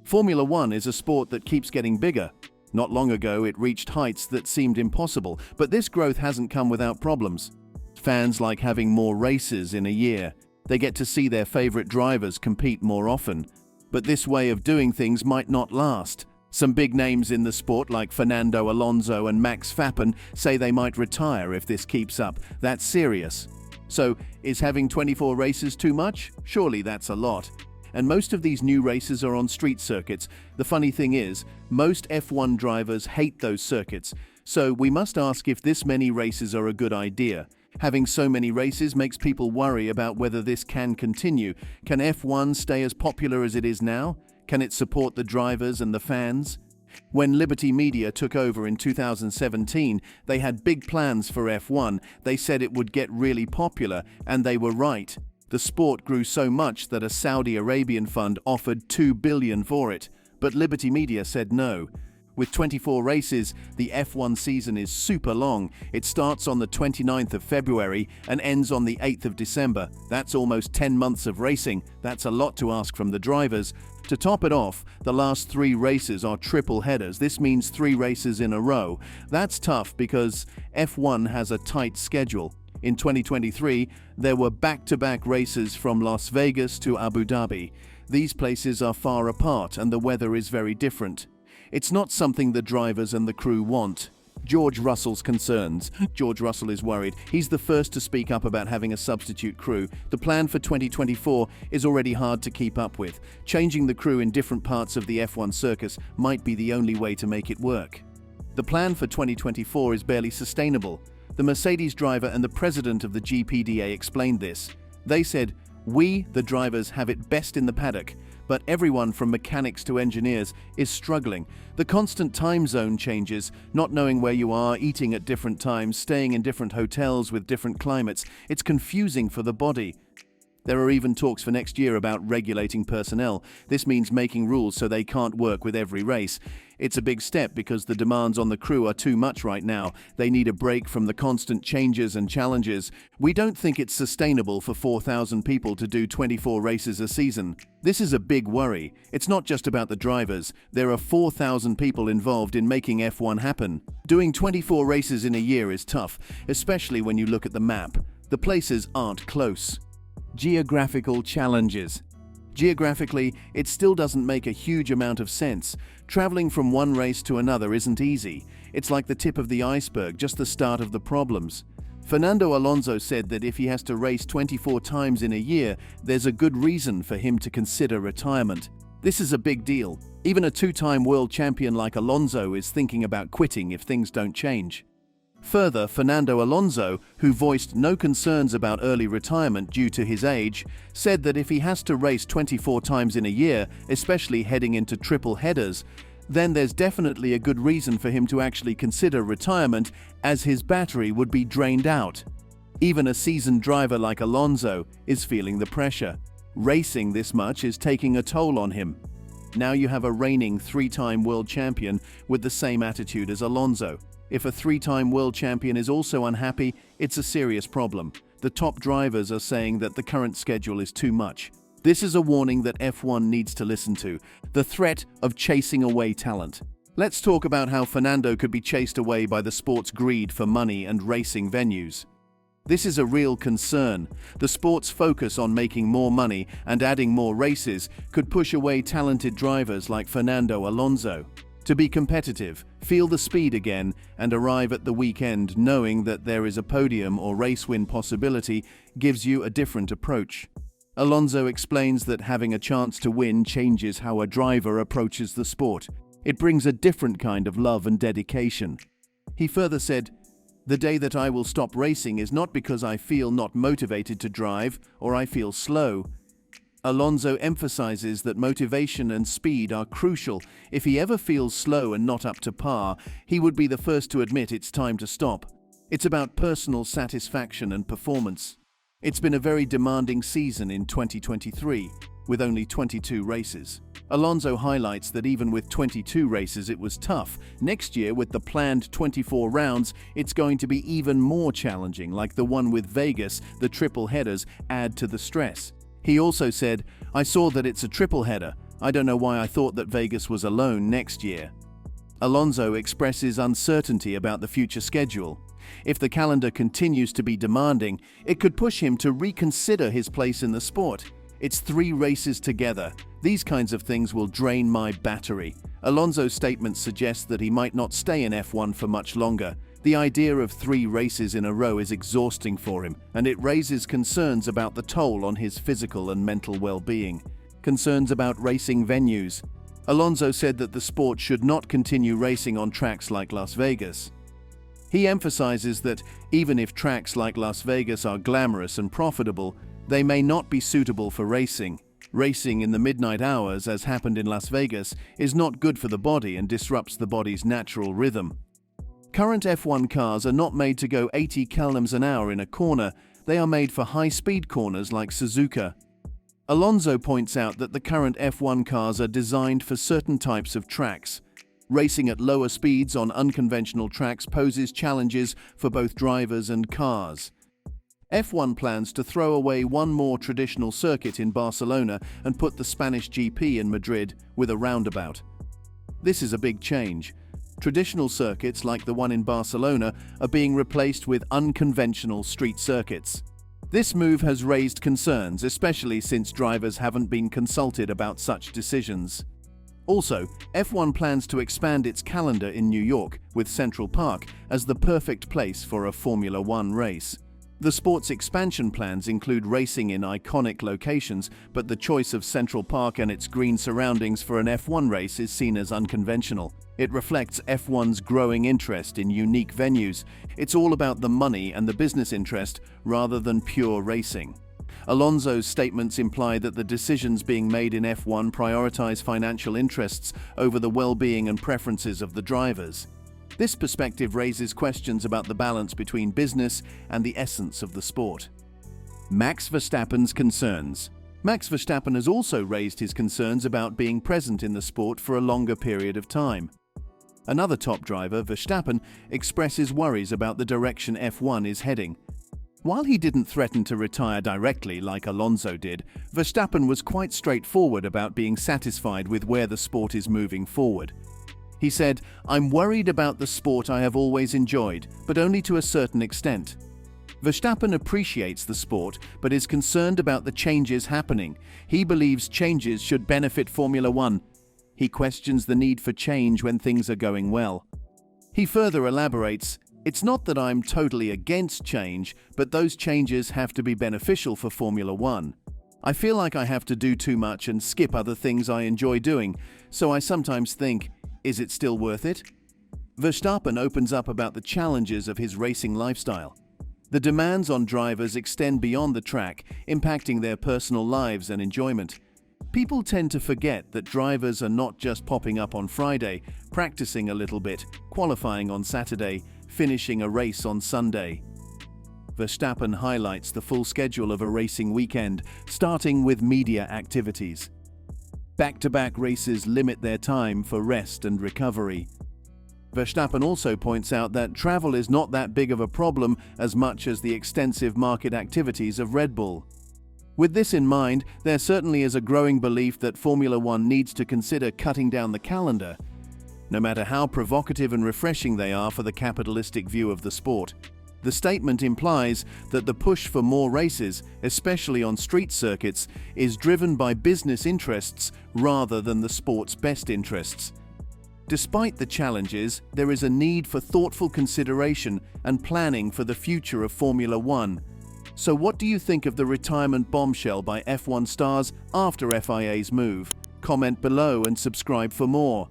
Formula One is a sport that keeps getting bigger. Not long ago, it reached heights that seemed impossible, but this growth hasn't come without problems. Fans like having more races in a year. They get to see their favorite drivers compete more often. But this way of doing things might not last. Some big names in the sport like Fernando, Alonzo and Max Fappen say they might retire if this keeps up. That's serious. So, is having 24 races too much? Surely that's a lot. And most of these new races are on street circuits. The funny thing is, most F1 drivers hate those circuits. So we must ask if this many races are a good idea. Having so many races makes people worry about whether this can continue. Can F1 stay as popular as it is now? Can it support the drivers and the fans? When Liberty Media took over in 2017, they had big plans for F1. They said it would get really popular, and they were right. The sport grew so much that a Saudi Arabian fund offered $2 billion for it, but Liberty Media said no. With 24 races, the F1 season is super long. It starts on the 29th of February and ends on the 8th of December. That's almost 10 months of racing. That's a lot to ask from the drivers. To top it off, the last 3 races are triple headers. This means 3 races in a row. That's tough because F1 has a tight schedule. In 2023, there were back-to-back races from Las Vegas to Abu Dhabi. These places are far apart and the weather is very different. It's not something the drivers and the crew want. George Russell's concerns. George Russell is worried. He's the first to speak up about having a substitute crew. The plan for 2024 is already hard to keep up with. Changing the crew in different parts of the F1 circus might be the only way to make it work. The plan for 2024 is barely sustainable. The Mercedes driver and the president of the GPDA explained this. They said, "We, the drivers, have it best in the paddock, but everyone from mechanics to engineers is struggling. The constant time zone changes, not knowing where you are, eating at different times, staying in different hotels with different climates. It's confusing for the body." There are even talks for next year about regulating personnel. This means making rules so they can't work with every race. It's a big step because the demands on the crew are too much right now. They need a break from the constant changes and challenges. We don't think it's sustainable for 4,000 people to do 24 races a season. This is a big worry. It's not just about the drivers. There are 4,000 people involved in making F1 happen. Doing 24 races in a year is tough, especially when you look at the map. The places aren't close. Geographical challenges. Geographically, it still doesn't make a huge amount of sense. Traveling from one race to another isn't easy. It's like the tip of the iceberg, just the start of the problems. Fernando Alonzo said that if he has to race 24 times in a year, there's a good reason for him to consider retirement. This is a big deal. Even a 2-time world champion like Alonzo is thinking about quitting if things don't change. Further, Fernando Alonzo, who voiced no concerns about early retirement due to his age, said that if he has to race 24 times in a year, especially heading into triple headers, then there's definitely a good reason for him to actually consider retirement, as his battery would be drained out. Even a seasoned driver like Alonzo is feeling the pressure. Racing this much is taking a toll on him. Now you have a reigning 3-time world champion with the same attitude as Alonzo. If a 3-time world champion is also unhappy, it's a serious problem. The top drivers are saying that the current schedule is too much. This is a warning that F1 needs to listen to. The threat of chasing away talent. Let's talk about how Fernando could be chased away by the sport's greed for money and racing venues. This is a real concern. The sport's focus on making more money and adding more races could push away talented drivers like Fernando Alonso. To be competitive, feel the speed again, and arrive at the weekend knowing that there is a podium or race win possibility gives you a different approach. Alonso explains that having a chance to win changes how a driver approaches the sport. It brings a different kind of love and dedication. He further said, "The day that I will stop racing is not because I feel not motivated to drive or I feel slow." Alonso emphasizes that motivation and speed are crucial. If he ever feels slow and not up to par, he would be the first to admit it's time to stop. It's about personal satisfaction and performance. It's been a very demanding season in 2023, with only 22 races. Alonso highlights that even with 22 races it was tough. Next year, with the planned 24 rounds, it's going to be even more challenging, like the one with Vegas. The triple headers add to the stress. He also said, "I saw that it's a triple header. I don't know why I thought that Vegas was alone next year. Alonzo expresses uncertainty about the future schedule. If the calendar continues to be demanding, it could push him to reconsider his place in the sport. It's 3 races together. These kinds of things will drain my battery. Alonso's statement suggests that he might not stay in F1 for much longer. The idea of 3 races in a row is exhausting for him, and it raises concerns about the toll on his physical and mental well-being. Concerns about racing venues. Alonzo said that the sport should not continue racing on tracks like Las Vegas. He emphasizes that even if tracks like Las Vegas are glamorous and profitable, they may not be suitable for racing. Racing in the midnight hours, as happened in Las Vegas, is not good for the body and disrupts the body's natural rhythm. Current F1 cars are not made to go 80 km an hour in a corner, they are made for high-speed corners like Suzuka. Alonzo points out that the current F1 cars are designed for certain types of tracks. Racing at lower speeds on unconventional tracks poses challenges for both drivers and cars. F1 plans to throw away one more traditional circuit in Barcelona and put the Spanish GP in Madrid with a roundabout. This is a big change. Traditional circuits like the one in Barcelona are being replaced with unconventional street circuits. This move has raised concerns, especially since drivers haven't been consulted about such decisions. Also, F1 plans to expand its calendar in New York, with Central Park as the perfect place for a Formula One race. The sport's expansion plans include racing in iconic locations, but the choice of Central Park and its green surroundings for an F1 race is seen as unconventional. It reflects F1's growing interest in unique venues. It's all about the money and the business interest rather than pure racing. Alonso's statements imply that the decisions being made in F1 prioritize financial interests over the well-being and preferences of the drivers. This perspective raises questions about the balance between business and the essence of the sport. Max Verstappen's concerns. Max Verstappen has also raised his concerns about being present in the sport for a longer period of time. Another top driver, Verstappen, expresses worries about the direction F1 is heading. While he didn't threaten to retire directly like Alonso did, Verstappen was quite straightforward about being satisfied with where the sport is moving forward. He said, "I'm worried about the sport I have always enjoyed, but only to a certain extent." Verstappen appreciates the sport, but is concerned about the changes happening. He believes changes should benefit Formula One. He questions the need for change when things are going well. He further elaborates, "It's not that I'm totally against change, but those changes have to be beneficial for Formula One. I feel like I have to do too much and skip other things I enjoy doing, so I sometimes think, is it still worth it?" Verstappen opens up about the challenges of his racing lifestyle. The demands on drivers extend beyond the track, impacting their personal lives and enjoyment. People tend to forget that drivers are not just popping up on Friday, practicing a little bit, qualifying on Saturday, finishing a race on Sunday. Verstappen highlights the full schedule of a racing weekend, starting with media activities. Back-to-back races limit their time for rest and recovery. Verstappen also points out that travel is not that big of a problem as much as the extensive market activities of Red Bull. With this in mind, there certainly is a growing belief that Formula One needs to consider cutting down the calendar, no matter how provocative and refreshing they are for the capitalistic view of the sport. The statement implies that the push for more races, especially on street circuits, is driven by business interests rather than the sport's best interests. Despite the challenges, there is a need for thoughtful consideration and planning for the future of Formula One. So what do you think of the retirement bombshell by F1 stars after FIA's move? Comment below and subscribe for more.